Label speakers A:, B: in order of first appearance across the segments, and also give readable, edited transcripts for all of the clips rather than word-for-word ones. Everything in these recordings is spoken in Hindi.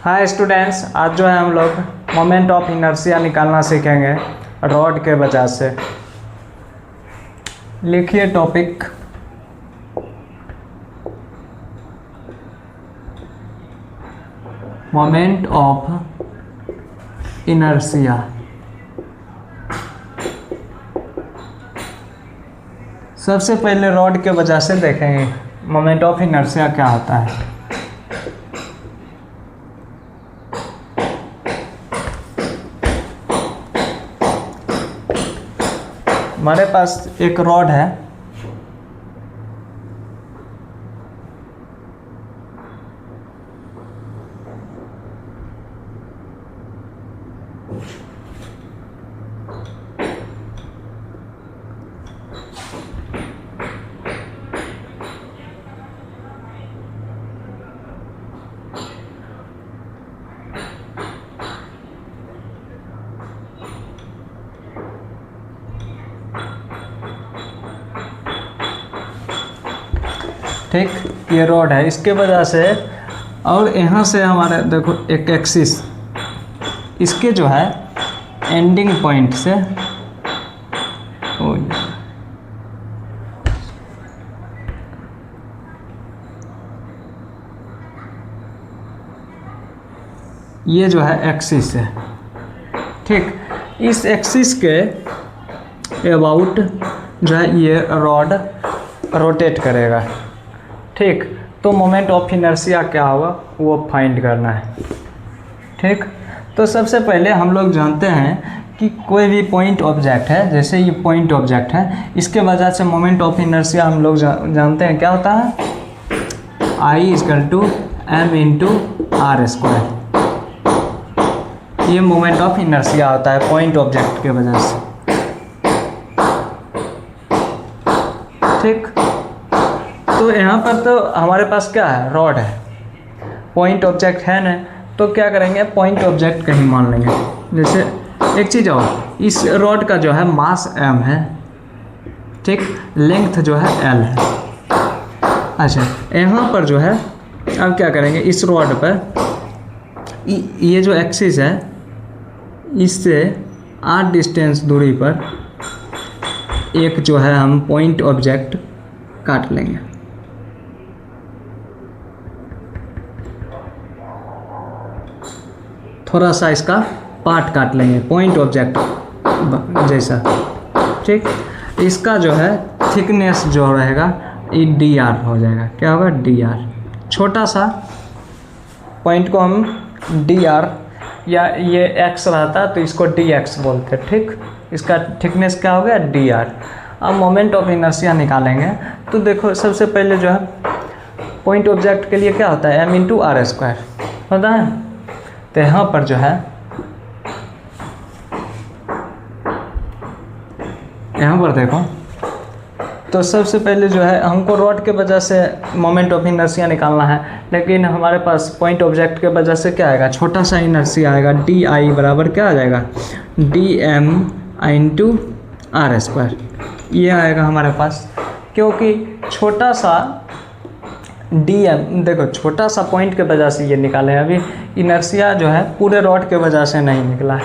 A: हाय स्टूडेंट्स, आज जो है हम लोग मोमेंट ऑफ इनर्शिया निकालना सीखेंगे रॉड के वजह से। लिखिए टॉपिक मोमेंट ऑफ इनर्शिया। सबसे पहले रॉड के वजह से देखेंगे मोमेंट ऑफ इनर्शिया क्या होता है। हमारे पास एक रॉड है, ठीक, ये रॉड है। इसके वजह से और यहाँ से हमारे देखो एक एक्सिस, इसके जो है एंडिंग पॉइंट से ये जो है एक्सिस है। ठीक, इस एक्सिस के अबाउट जो है ये रॉड रोटेट करेगा। ठीक, तो मोमेंट ऑफ इनर्शिया क्या होगा वो फाइंड करना है। ठीक, तो सबसे पहले हम लोग जानते हैं कि कोई भी पॉइंट ऑब्जेक्ट है, जैसे ये पॉइंट ऑब्जेक्ट है, इसके वजह से मोमेंट ऑफ इनर्शिया हम लोग जानते हैं क्या होता है, I=m/r²। ये मोमेंट ऑफ इनर्शिया होता है पॉइंट ऑब्जेक्ट के वजह से। ठीक, तो यहाँ पर तो हमारे पास क्या है, रॉड है, पॉइंट ऑब्जेक्ट है ना, तो क्या करेंगे पॉइंट ऑब्जेक्ट कहीं मान लेंगे। जैसे एक चीज़ और, इस रॉड का जो है मास m है, ठीक, लेंथ जो है l है। अच्छा, यहाँ पर जो है अब क्या करेंगे, इस रॉड पर ये जो एक्सिस है इससे r डिस्टेंस दूरी पर एक जो है हम पॉइंट ऑब्जेक्ट काट लेंगे। थोड़ा सा इसका पार्ट काट लेंगे पॉइंट ऑब्जेक्ट जैसा। ठीक, इसका जो है थिकनेस जो रहेगा ये dr हो जाएगा। क्या होगा, dr। छोटा सा पॉइंट को हम dr, या ये x रहता तो इसको dx बोलते। ठीक, इसका थिकनेस क्या हो गया, dr। अब मोमेंट ऑफ इनर्शिया निकालेंगे तो देखो सबसे पहले जो है पॉइंट ऑब्जेक्ट के लिए क्या होता है, m/r² होता है। तो यहाँ पर जो है, यहाँ पर देखो, तो सबसे पहले जो है हमको रॉड के वजह से मोमेंट ऑफ इनर्शिया निकालना है, लेकिन हमारे पास पॉइंट ऑब्जेक्ट के वजह से क्या आएगा, छोटा सा इनर्शिया आएगा, di बराबर क्या आ जाएगा, dm/r²। ये आएगा हमारे पास, क्योंकि छोटा सा dm, देखो छोटा सा पॉइंट के वजह से ये निकाले हैं। अभी इनर्शिया जो है पूरे रॉड के वजह से नहीं निकला है।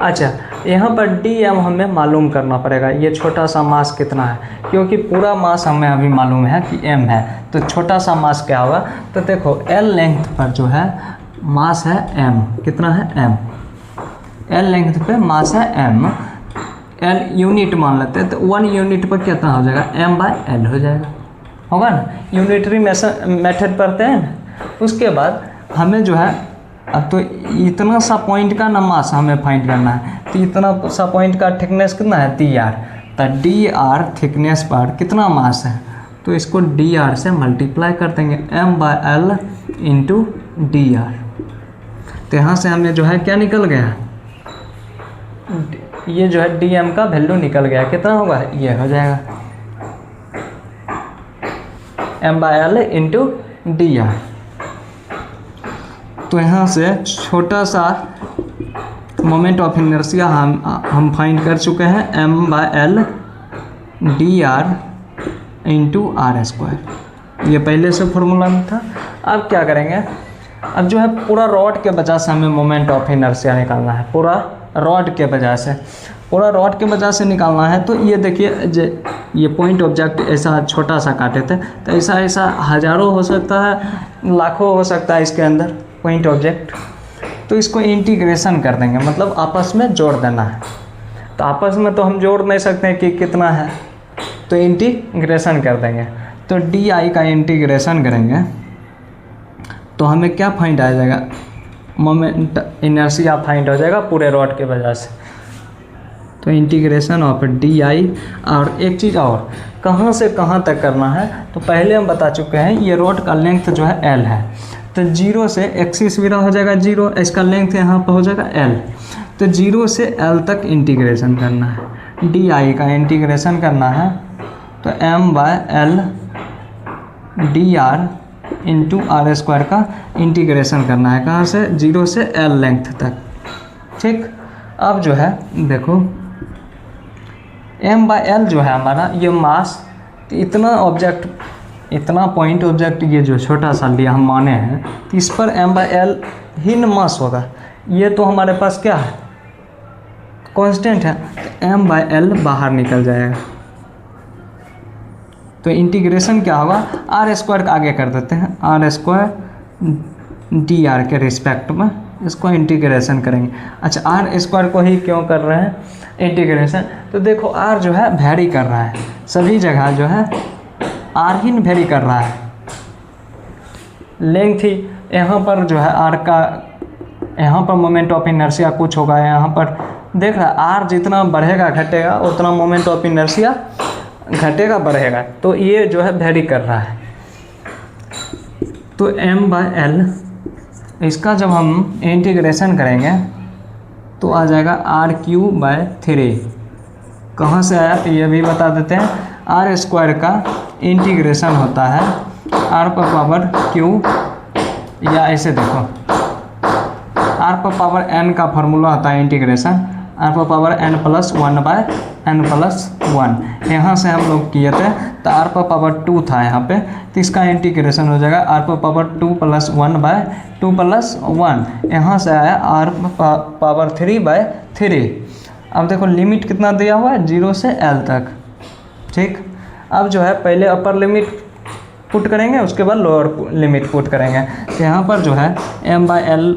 A: अच्छा, यहाँ पर dm हमें मालूम करना पड़ेगा, ये छोटा सा मास कितना है, क्योंकि पूरा मास हमें अभी मालूम है कि m है, तो छोटा सा मास क्या होगा। तो देखो l लेंथ पर जो है मास है m, कितना है m, l लेंथ पे मास है m, l यूनिट मान लेते हैं, तो 1 यूनिट पर कितना हो जाएगा, m/l हो जाएगा, होगा ना। यूनिटरी मेथड पढ़ते हैं ना। उसके बाद हमें जो है अब तो इतना सा पॉइंट का ना मास हमें फाइंड करना है, तो इतना सा पॉइंट का थिकनेस कितना है, dr। तो dr थिकनेस पर कितना मास है, तो इसको dr से मल्टीप्लाई कर देंगे, m/l × dr। तो यहाँ से हमें जो है क्या निकल गया, ये जो है dm का वैल्यू निकल गया, कितना होगा, ये हो जाएगा m/l × dr। तो यहाँ से छोटा सा मोमेंट ऑफ इनर्शिया हम फाइंड कर चुके हैं, m/l dr × r²। ये पहले से फॉर्मूला में था। अब क्या करेंगे, अब जो है पूरा रॉड के वजह से हमें मोमेंट ऑफ इनर्शिया निकालना है, पूरा रॉड के वजह से, पूरा रॉड के वजह से निकालना है। तो ये देखिए ये पॉइंट ऑब्जेक्ट ऐसा छोटा सा काटे थे, तो ऐसा ऐसा हज़ारों हो सकता है, लाखों हो सकता है इसके अंदर पॉइंट ऑब्जेक्ट। तो इसको इंटीग्रेशन कर देंगे, मतलब आपस में जोड़ देना है। तो आपस में तो हम जोड़ नहीं सकते हैं कि कितना है, तो इंटीग्रेशन कर देंगे। तो डी आई का इंटीग्रेशन करेंगे तो हमें क्या फाइंड आ जाएगा, मोमेंट इनर्शिया फाइंड हो जाएगा पूरे रॉड के वजह से। तो इंटीग्रेशन ऑफ डी आई। और एक चीज़ और, कहाँ से कहाँ तक करना है, तो पहले हम बता चुके हैं ये रॉड का लेंथ जो है एल है, तो 0 से एक्सिस विरा हो जाएगा 0, इसका लेंथ यहाँ पर हो जाएगा एल। तो 0 से एल तक इंटीग्रेशन करना है, डी आई का इंटीग्रेशन करना है। तो m/l dr into r square का इंटीग्रेशन करना है, कहाँ से, 0 से l लेंथ तक। ठीक, अब जो है देखो m/l जो है हमारा ये मास, इतना ऑब्जेक्ट, इतना पॉइंट ऑब्जेक्ट ये जो छोटा सा लिया हम माने हैं, तो इस पर m/l ही न मास होगा। ये तो हमारे पास क्या है, कांस्टेंट है, तो m/l बाहर निकल जाएगा। तो इंटीग्रेशन क्या होगा, आर स्क्वायर आगे कर देते हैं, आर स्क्वायर डी आर के रिस्पेक्ट में इसको इंटीग्रेशन करेंगे। अच्छा, आर स्क्वायर को ही क्यों कर रहे हैं इंटीग्रेशन, तो देखो आर जो है वेरी कर रहा है, सभी जगह जो है आर ही वेरी कर रहा है। लेंथ ही यहाँ पर जो है आर का, यहाँ पर मोमेंट ऑफ इनर्शिया कुछ होगा, यहाँ पर देख रहा है आर जितना बढ़ेगा घटेगा उतना मोमेंट ऑफ इनर्शिया घटेगा बढ़ेगा, तो ये जो है वेरी कर रहा है। तो m/l इसका जब हम इंटीग्रेशन करेंगे तो आ जाएगा r³/3। कहाँ से आया तो ये भी बता देते हैं, आर स्क्वायर का इंटीग्रेशन होता है r पर पावर q, या ऐसे देखो r पर पावर n का फार्मूला होता है इंटीग्रेशन, r पर पावर n+1/n+1। यहाँ से हम लोग किए थे तो r पर पावर 2 था यहाँ पे, तो इसका इंटीग्रेशन हो जाएगा r पर पावर 2+1/2+1। यहाँ से आया r पर पावर 3/3। अब देखो लिमिट कितना दिया हुआ है, 0 से l तक। ठीक, अब जो है पहले अपर लिमिट पुट करेंगे, उसके बाद लोअर लिमिट पुट करेंगे। तो यहाँ पर जो है m/l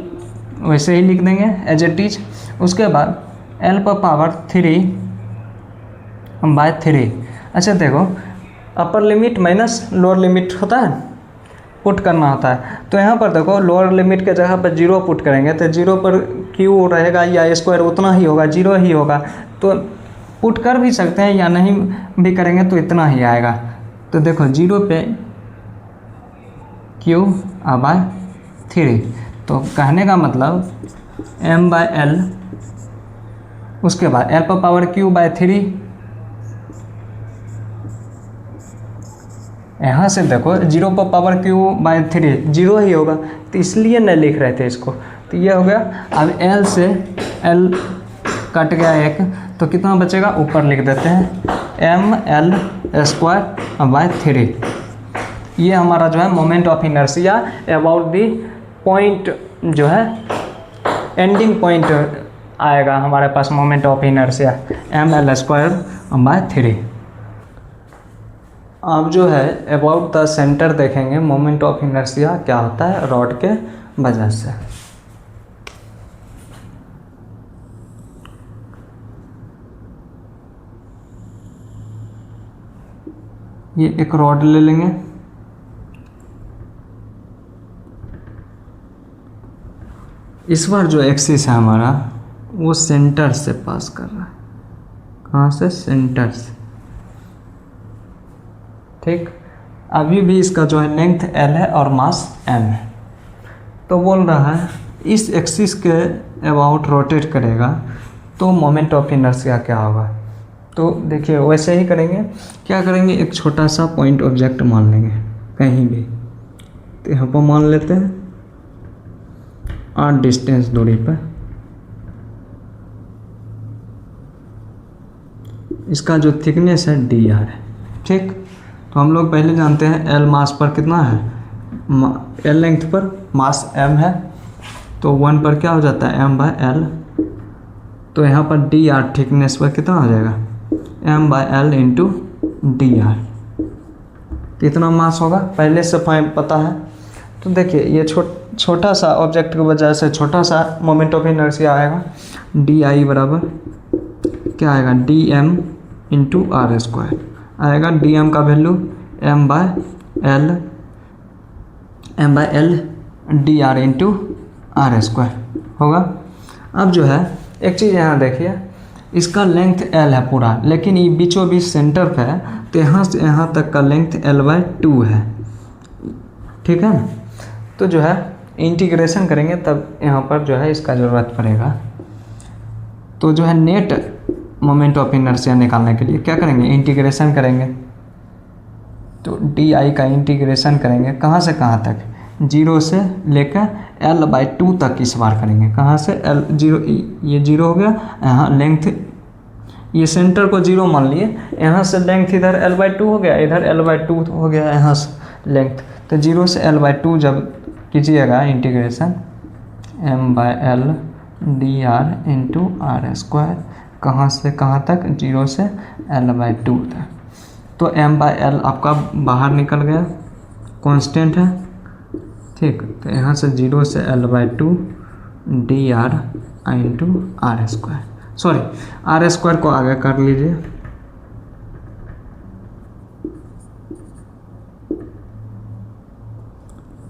A: वैसे ही लिख देंगे एज इट इज, उसके बाद l पर पावर 3/3। अच्छा देखो upper limit minus lower limit होता है, पुट करना होता है। तो यहाँ पर देखो लोअर लिमिट के जगह पर 0 पुट करेंगे, तो 0 पर q रहेगा या स्क्वायर उतना ही होगा, 0 ही होगा। तो पुट कर भी सकते हैं या नहीं भी करेंगे तो इतना ही आएगा। तो देखो 0 पे q/3, तो कहने का मतलब m/l, उसके बाद l पर पावर q/3। यहाँ से देखो 0 पर पावर q/3 0 ही होगा, तो इसलिए नहीं लिख रहे थे इसको। तो ये हो गया। अब l से l कट गया एक, तो कितना बचेगा, ऊपर लिख देते हैं ml²/3। ये हमारा जो है moment of inertia about the point जो है एंडिंग पॉइंट आएगा हमारे पास मोमेंट ऑफ इनर्शिया ml²/3। अब जो है अबाउट द सेंटर देखेंगे मोमेंट ऑफ इनर्शिया क्या होता है रॉड के वजह से। ये एक रॉड ले लेंगे, इस बार जो एक्सिस है हमारा वो सेंटर से पास कर रहा है। कहाँ से, सेंटर से। ठीक, अभी भी इसका जो है लेंथ l है और मास m है। तो बोल रहा है इस एक्सिस के अबाउट रोटेट करेगा तो मोमेंट ऑफ इनर्शिया क्या होगा। तो देखिए वैसे ही करेंगे, क्या करेंगे, एक छोटा सा पॉइंट ऑब्जेक्ट मान लेंगे कहीं भी। तो यहाँ पर मान लेते हैं r डिस्टेंस दूरी पर, इसका जो थिकनेस है dr है। ठीक, तो हम लोग पहले जानते हैं l मास पर कितना है एल लेंथ पर मास m है, तो 1 पर क्या हो जाता है m/l। तो यहाँ पर dr थिकनेस पर कितना हो जाएगा m/l इंटू dr। कितना मास होगा पहले से पता है। तो देखिए ये छोटा सा ऑब्जेक्ट की वजह से छोटा सा मोमेंट ऑफ इनर्शिया आएगा। di बराबर क्या आएगा dm इंटू आर स्क्वायर आएगा। dm का value m/l dr into r square होगा। अब जो है एक चीज़ यहाँ देखिए, इसका लेंथ l है पूरा, लेकिन ये बीचों बीच सेंटर पे है, तो यहाँ से यहाँ तक का लेंथ l/2 है, ठीक है ना। तो जो है इंटीग्रेशन करेंगे तब यहाँ पर जो है इसका ज़रूरत पड़ेगा। तो जो है नेट मोमेंट ऑफ इनर्शिया निकालने के लिए क्या करेंगे, इंटीग्रेशन करेंगे। तो di का इंटीग्रेशन करेंगे कहाँ से कहाँ तक, 0 से लेकर l/2 तक इस बार करेंगे। कहाँ से l 0, ये 0 हो गया, यहाँ लेंथ ये सेंटर को 0 मान लिए, यहाँ से लेंथ इधर l/2 हो गया, इधर l/2 हो गया यहाँ से लेंथ। तो 0 से l/2 जब कीजिएगा integration m/l dr into r square, कहाँ से कहाँ तक, 0 से l/2 तक। तो m/l आपका बाहर निकल गया, कांस्टेंट है, ठीक। तो यहाँ से 0 से l/2 dr into r square, sorry r square को आगे कर लीजिए।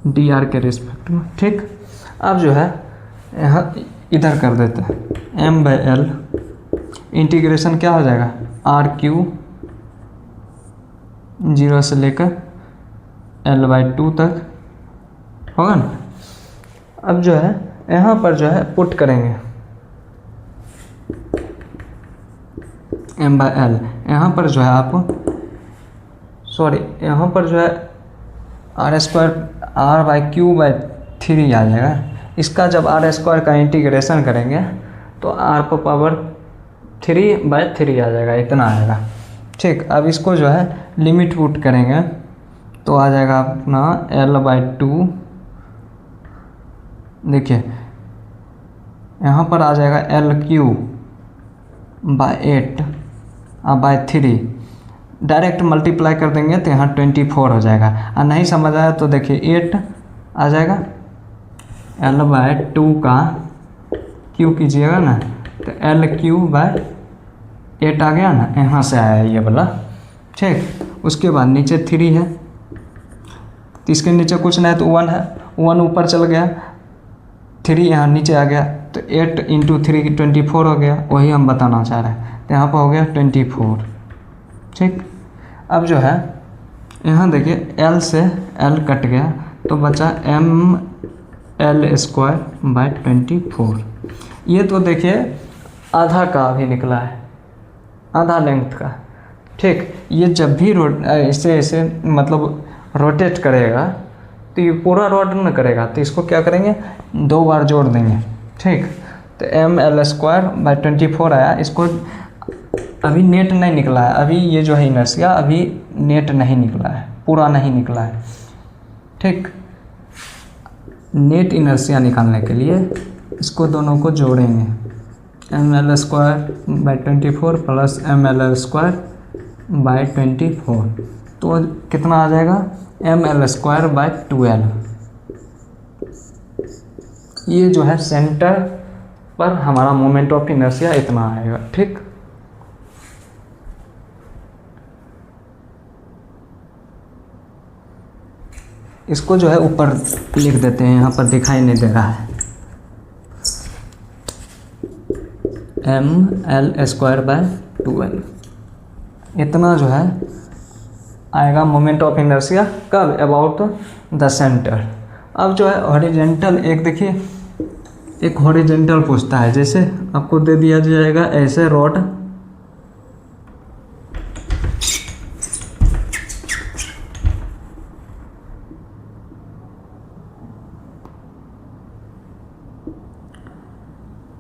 A: dr के रिस्पेक्ट में, ठीक। अब जो है यहाँ इधर कर देते हैं m/l इंटीग्रेशन क्या हो जाएगा r3 0 से लेकर l/2 तक होगा ना। अब जो है यहाँ पर जो है पुट करेंगे m/l, यहाँ पर जो है आप सॉरी यहाँ पर जो है r² r/3 आ जाएगा। इसका जब r² का इंटीग्रेशन करेंगे तो r पर पावर 3/3 आ जाएगा, इतना आएगा, ठीक। अब इसको जो है लिमिट पुट करेंगे तो आ जाएगा अपना l/2, देखिए यहाँ पर आ जाएगा l3/8/3, डायरेक्ट मल्टीप्लाई कर देंगे तो यहाँ 24 हो जाएगा। और नहीं समझ आया तो देखिए 8 आ जाएगा, l/2 का क्यू कीजिएगा ना तो l3/8 आ गया ना, यहाँ से आया ये वाला, ठीक। उसके बाद नीचे 3 है, तो इसके नीचे कुछ नहीं तो 1 है, 1 ऊपर चल गया, 3 यहाँ नीचे आ गया, तो 8 इंटू 3 24 हो गया, वही हम बताना चाह रहे हैं। तो यहाँ पर हो गया 24, ठीक। अब जो है यहाँ देखिए l से l कट गया तो बचा ml²/24। ये तो देखिए आधा का अभी निकला है, आधा लेंथ का, ठीक। ये जब भी इसे ऐसे मतलब रोटेट करेगा तो ये पूरा रोड न करेगा, तो इसको क्या करेंगे 2 बार जोड़ देंगे, ठीक। तो ml²/24 आया। इसको अभी नेट नहीं निकला है, अभी ये जो है इनर्शिया अभी नेट नहीं निकला है, पूरा नहीं निकला है, ठीक। नेट इनर्शिया निकालने के लिए इसको दोनों को जोड़ेंगे, ml²/24 प्लस ml²/24, तो कितना आ जाएगा ml²/12। ये जो है सेंटर पर हमारा मोमेंट ऑफ इनर्शिया इतना आएगा, ठीक। इसको जो है ऊपर लिख देते हैं, यहाँ पर दिखाई नहीं दे रहा है, ml²/12 इतना जो है आएगा मोमेंट ऑफ इनर्शिया, कब, अबाउट द सेंटर। अब जो है हॉरिजेंटल, एक देखिए एक हॉरिजेंटल पूछता है, जैसे आपको दे दिया जाएगा ऐसे रॉड,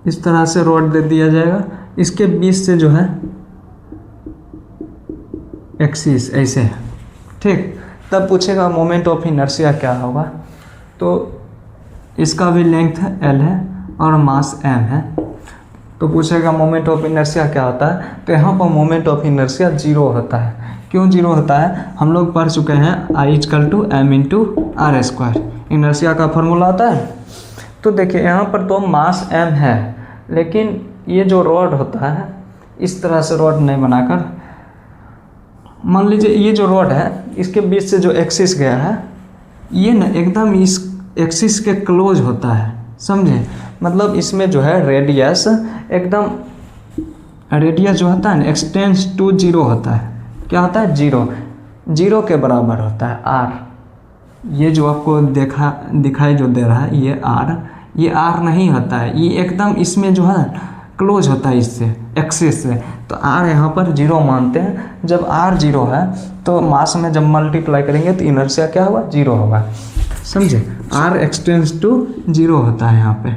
A: इस तरह से रॉड दे दिया जाएगा, इसके बीच से जो है एक्सिस ऐसे है, ठीक। तब पूछेगा मोमेंट ऑफ इनर्शिया क्या होगा। तो इसका भी लेंथ L है और मास m है, तो पूछेगा मोमेंट ऑफ इनर्शिया क्या होता है। तो यहाँ पर मोमेंट ऑफ इनर्शिया 0 होता है। क्यों 0 होता है, हम लोग पढ़ चुके हैं I=m/r²। इनर्शिया का फॉर्मूला आता है। तो देखिए यहाँ पर तो मास m है, लेकिन ये जो रॉड होता है इस तरह से रॉड नहीं बनाकर, मान लीजिए ये जो रॉड है इसके बीच से जो एक्सिस गया है ये ना एकदम इस एक्सिस के क्लोज होता है, समझे। मतलब इसमें जो है रेडियस एकदम, रेडियस जो होता है ना एक्सटेंड्स टू 0 होता है। क्या होता है, 0 के बराबर होता है r। ये जो आपको दिखाई जो दे रहा है ये r नहीं होता है, ये एकदम इसमें जो है क्लोज होता है इससे, एक्सिस से। तो r यहाँ पर 0 मानते हैं। जब r 0 है तो मास में जब मल्टीप्लाई करेंगे तो इनर्शिया क्या होगा, 0 होगा, समझे। r एक्सटेंड्स टू 0 होता है यहाँ पे,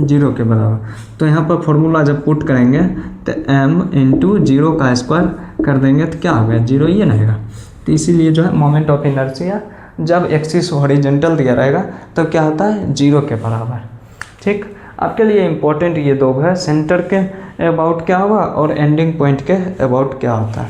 A: 0 के बराबर। तो यहाँ पर फॉर्मूला जब पुट करेंगे तो m/0² कर देंगे तो क्या होगा, 0 ही ना रहेगा। तो इसीलिए जो है मोमेंट ऑफ इनर्शिया जब एक्सिस हॉरिजॉन्टल दिया रहेगा तब क्या होता है, 0 के बराबर। ठीक, आपके लिए इम्पोर्टेंट ये दो है, सेंटर के अबाउट क्या होगा और एंडिंग पॉइंट के अबाउट क्या होता है।